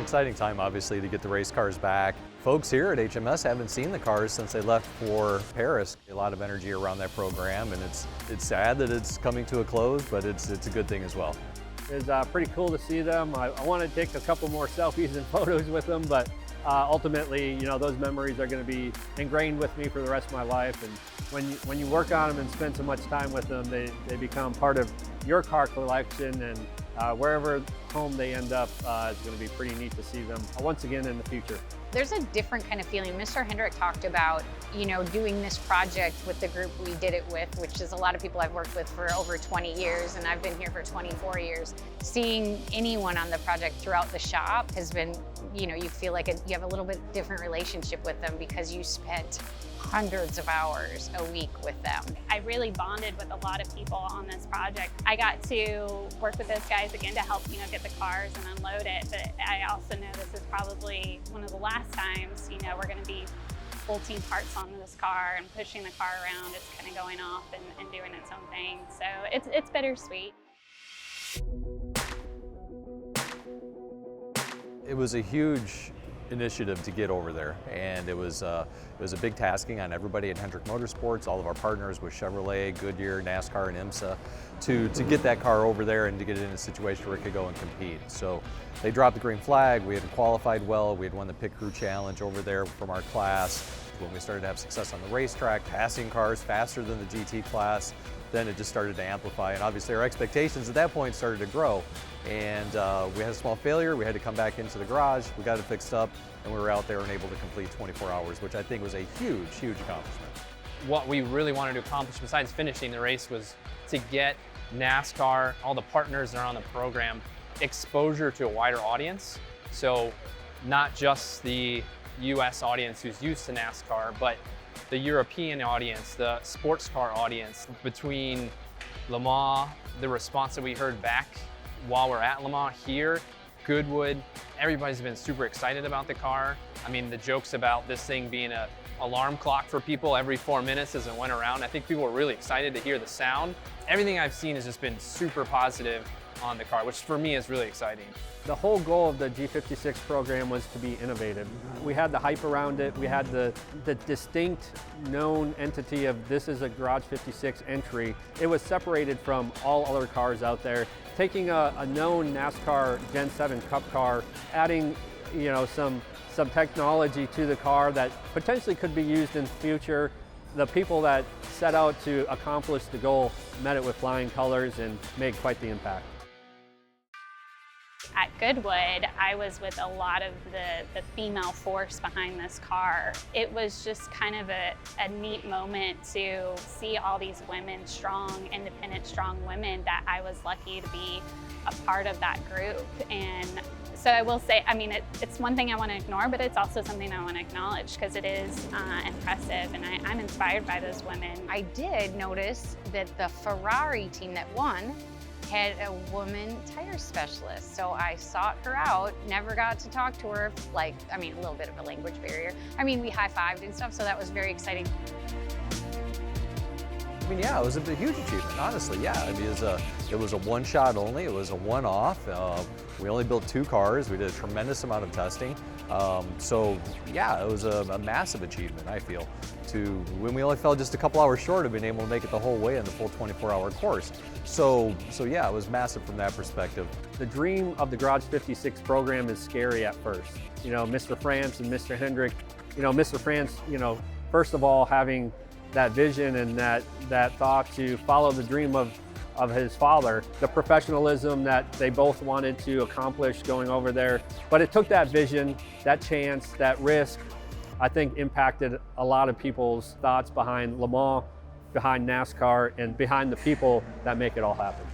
an exciting time, obviously, to get the race cars back. Folks here at HMS haven't seen the cars since they left for Paris. A lot of energy around that program, and it's sad that it's coming to a close, but it's a good thing as well. It's pretty cool to see them. I want to take a couple more selfies and photos with them, but ultimately, you know, those memories are going to be ingrained with me for the rest of my life. And when you work on them and spend so much time with them, they become part of your car collection, and wherever home they end up, it's going to be pretty neat to see them once again in the future. There's a different kind of feeling. Mr. Hendrick talked about, you know, doing this project with the group we did it with, which is a lot of people I've worked with for over 20 years, and I've been here for 24 years. Seeing anyone on the project throughout the shop has been, you know, you feel like you have a little bit different relationship with them because you spent hundreds of hours a week with them. I really bonded with a lot of people on this project. I got to work with those guys again to help, you know, get the cars and unload it, but I also know this is probably one of the last times, you know, we're going to be full team parts on this car and pushing the car around. It's kind of going off and doing its own thing. So it's bittersweet. It was a huge initiative to get over there, and it was a big tasking on everybody at Hendrick Motorsports, all of our partners with Chevrolet, Goodyear, NASCAR, and IMSA, to get that car over there and to get it in a situation where it could go and compete. So they dropped the green flag. We had qualified well. We had won the Pit Crew Challenge over there from our class. When we started to have success on the racetrack, passing cars faster than the GT class, then it just started to amplify, and obviously our expectations at that point started to grow. And we had a small failure. We had to come back into the garage. We got it fixed up, and we were out there and able to complete 24 hours, which I think was a huge, huge accomplishment. What we really wanted to accomplish besides finishing the race was to get NASCAR, all the partners that are on the program, exposure to a wider audience. So not just the US audience who's used to NASCAR, but the European audience, the sports car audience. Between Le Mans, the response that we heard back while we're at Le Mans here, Goodwood, everybody's been super excited about the car. I mean, the jokes about this thing being an alarm clock for people every 4 minutes as it went around, I think people were really excited to hear the sound. Everything I've seen has just been super positive on the car, which for me is really exciting. The whole goal of the G56 program was to be innovative. We had the hype around it. We had the distinct known entity of this is a Garage 56 entry. It was separated from all other cars out there. Taking a known NASCAR Gen 7 Cup car, adding, you know, some technology to the car that potentially could be used in the future. The people that set out to accomplish the goal met it with flying colors and made quite the impact. At Goodwood, I was with a lot of the female force behind this car. It was just kind of a neat moment to see all these women, strong, independent, strong women, that I was lucky to be a part of that group. And so I will say, I mean, it's one thing I want to ignore, but it's also something I want to acknowledge because it is impressive, and I'm inspired by those women. I did notice that the Ferrari team that won had a woman tire specialist. So I sought her out, never got to talk to her, like, I mean, a little bit of a language barrier. I mean, we high-fived and stuff, so that was very exciting. I mean, yeah, it was a huge achievement, honestly, yeah. I mean, it was a one-shot only, it was a one-off. We only built 2 cars, we did a tremendous amount of testing. So, yeah, it was a massive achievement, I feel, when we only fell just a couple hours short of being able to make it the whole way in the full 24-hour course. So yeah, it was massive from that perspective. The dream of the Garage 56 program is scary at first. You know, Mr. France and Mr. Hendrick, you know, Mr. France, you know, first of all, having that vision and that thought to follow the dream of his father, the professionalism that they both wanted to accomplish going over there. But it took that vision, that chance, that risk, I think impacted a lot of people's thoughts behind Le Mans, behind NASCAR, and behind the people that make it all happen.